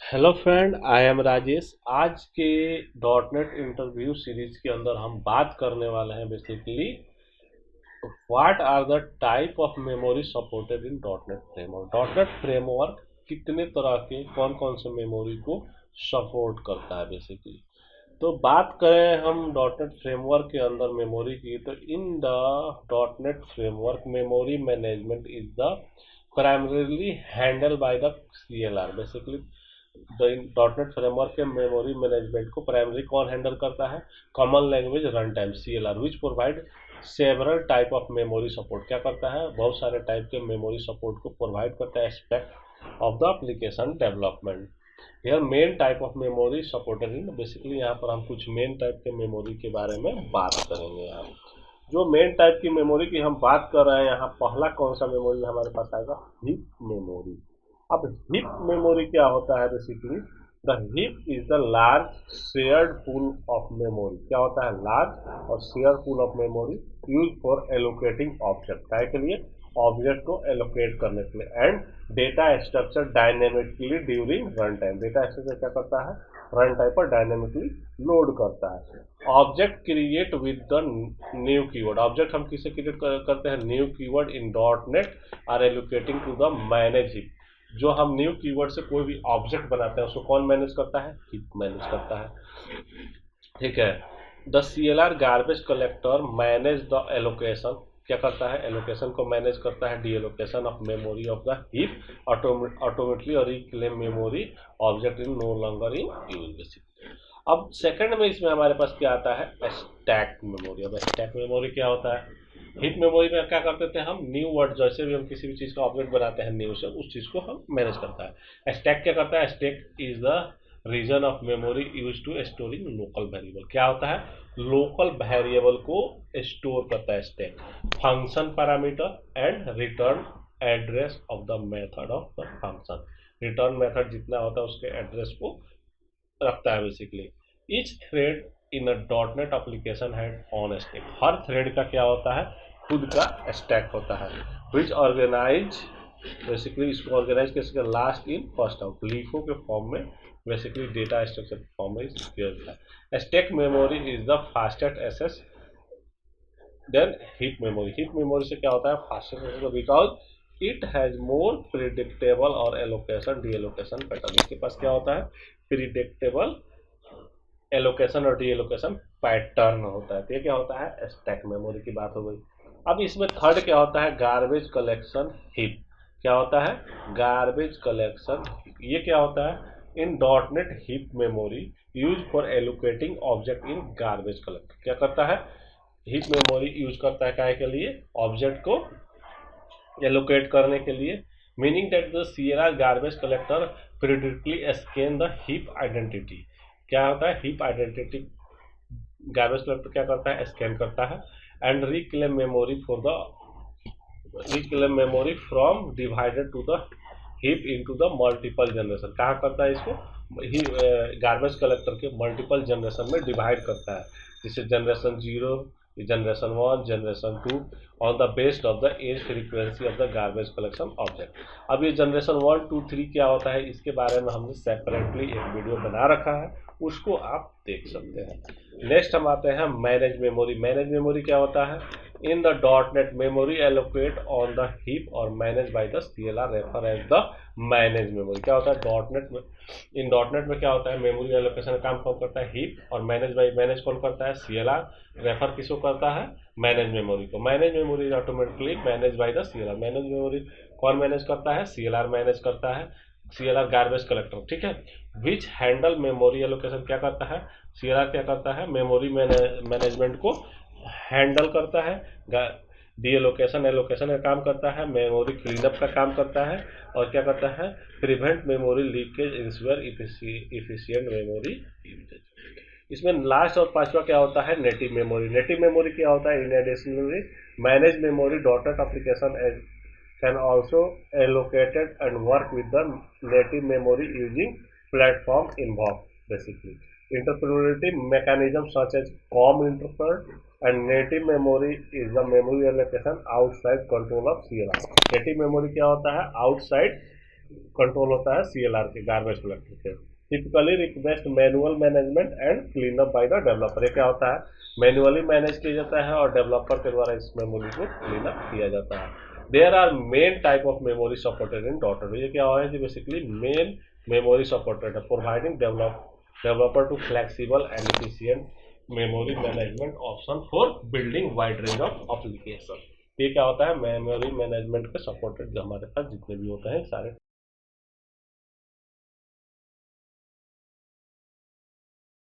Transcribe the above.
Hello friend, I am Rajesh. आज के dot net interview series के अंदर हम बात करने वाले हैं basically what are the type of memory supported in dot net framework. Dot net framework कितने तरह के कौन कौन से मेमोरी को सपोर्ट करता है बेसिकली। तो बात करें हम डॉट नेट फ्रेमवर्क के अंदर मेमोरी की, तो इन the dot net framework memory management is the primarily handle bye the CLR। Basically dot net framework के मेमोरी मैनेजमेंट को प्राइमरी कौन हैंडल करता है? Common language run time CLR which provide several type of memory support. क्या करता है? बहुत सारे टाइप के मेमोरी सपोर्ट को प्रोवाइड करता है aspect of the application development. यह main type of memory supported in, basically यहाँ पर हम कुछ मेन टाइप के मेमोरी के बारे में बात करेंगे। यहाँ जो मेन टाइप की मेमोरी की हम बात कर रहे हैं, यहाँ पहला कौन सा मेमोरी हमारे पास आएगा? Heap memory. अब हीप मेमोरी क्या होता है? Basically the heap is the large shared pool of memory. क्या होता है? लार्ज और share pool of memory use for allocating object. क्या के लिए? ऑब्जेक्ट को एलोकेट करने के लिए। And data structure dynamically during run time. Data structure क्या करता है? रन टाइम पर डायनेमिकली लोड करता है। Object create with the new keyword. Object हम किसे क्रिएट करते हैं? New keyword in dot net are allocating to the manage heap. जो हम न्यू कीवर्ड से कोई भी ऑब्जेक्ट बनाते हैं उसको कौन मैनेज करता है? हीप मैनेज करता है। ठीक है। The CLR garbage collector manage the allocation. क्या करता है? एलोकेशन को मैनेज करता है। Deallocation of memory of the heap automatically और reclaim memory object in no longer in use basically. अब सेकंड में इसमें हमारे पास क्या आता है? Stack memory. अब स्टैक मेमोरी क्या होता है? हीप मेमोरी में क्या करते थे हम? न्यू वर्ड, जैसे भी हम किसी भी चीज़ का ऑब्जेक्ट बनाते हैं न्यू से, उस चीज़ को हम मैनेज करता है। स्टैक क्या करता है? Stack is the region of memory use to storing local variable. क्या होता है? लोकल वेरिएबल को स्टोर करता है stack. Function parameter and return address of the method of the function. Return method जितना होता है उसके एड्रेस को रखता है basically. Each thread in a dot net application had on stack. हर थ्रेड का क्या होता है? खुद का स्टैक होता है। विच ऑर्गेनाइज, बेसिकली इसको ऑर्गेनाइज कैसे? Last in first out, LIFO के फॉर्म में, बेसिकली डेटा स्ट्रक्चर के फॉर्म में किया जाता है। Stack memory is the fastest access than heap memory. Heap memory से क्या होता है? Fastest access because it has more predictable और एलोकेशन डी एलोकेशन पैटर्न। इसके पास क्या होता है? प्रिडिक्टेबल एलोकेशन और डी एलोकेशन पैटर्न होता है। तो ये क्या होता है? स्टैक मेमोरी की बात हो गई। अब इसमें थर्ड क्या होता है? Garbage collection heap. क्या होता है? Garbage collection. ये क्या होता है? इन dot net heap memory use for allocating object in garbage collector. क्या करता है? हीप मेमोरी यूज करता है काय के लिए? ऑब्जेक्ट को एलोकेट करने के लिए। Meaning that the CLR garbage collector predictably scan the heap identity. क्या होता है? हीप आइडेंटिटी गार्बेज कलेक्टर क्या करता है? स्कैन करता है। And reclaim memory for the reclaim memory from divided to the heap into the multiple generation. कहाँ करता है इसको? ही गार्बेज कलेक्टर के मल्टीपल जनरेशन में डिवाइड करता है, जैसे generation 0, generation 1, generation 2 on the based of the age frequency of the garbage collection object. अब ये जनरेशन 1, 2, 3 क्या होता है, इसके बारे में हमने सेपरेटली एक वीडियो बना रखा है, उसको आप देख सकते हैं। नेक्स्ट हम आते हैं मैनेज मेमोरी। मैनेज मेमोरी क्या होता है? In the dot net memory allocate on the heap और manage by the CLR refer as the manage memory. क्या होता है डॉट नेट में? इन डॉट नेट में क्या होता है? मेमोरी एलोकेशन का काम कौन करता है? हीप। और मैनेज बाय मैनेज कौन करता है? CLR। रेफर किसको करता है? मैनेज मेमोरी को। Manage memory is automatically manage by the CLR। Manage memory कौन मैनेज करता है? CLR मैनेज करता है। CLR गार्बेज कलेक्टर, ठीक है। विच हैंडल मेमोरी एलोकेशन। क्या करता है? CLR क्या करता है? मेमोरी मैनेजमेंट को हैंडल करता है। डी एलोकेशन एलोकेशन का काम करता है। मेमोरी क्लीनअप का काम करता है। और क्या करता है? Prevent memory leakage, ensure efficient memory usage. इसमें लास्ट और पांचवा क्या होता है? Native memory. नेटिव मेमोरी क्या होता है? In additionally manage memory dot net application can also allocated and work with the native memory using platform involved basically. Interpretability mechanism such as COM interpret and native memory is the memory allocation outside control of CLR. Native memory क्या होता है? Outside control होता है CLR के, garbage collector के। Typically request manual management and clean up by the developer. ये क्या होता है, मैनुअली मैनेज किया जाता है और डेवलपर के द्वारा इस मेमोरी को क्लीन अप किया जाता है। There are main type of memory supported in daughter. ये क्या है, बेसिकली मेन मेमोरी सपोर्टेड है, providing developer to flexible and efficient memory management option for building wide range of application. ये क्या होता है, मेमोरी मैनेजमेंट के सपोर्टेड जो हमारे पास जितने भी होते हैं सारे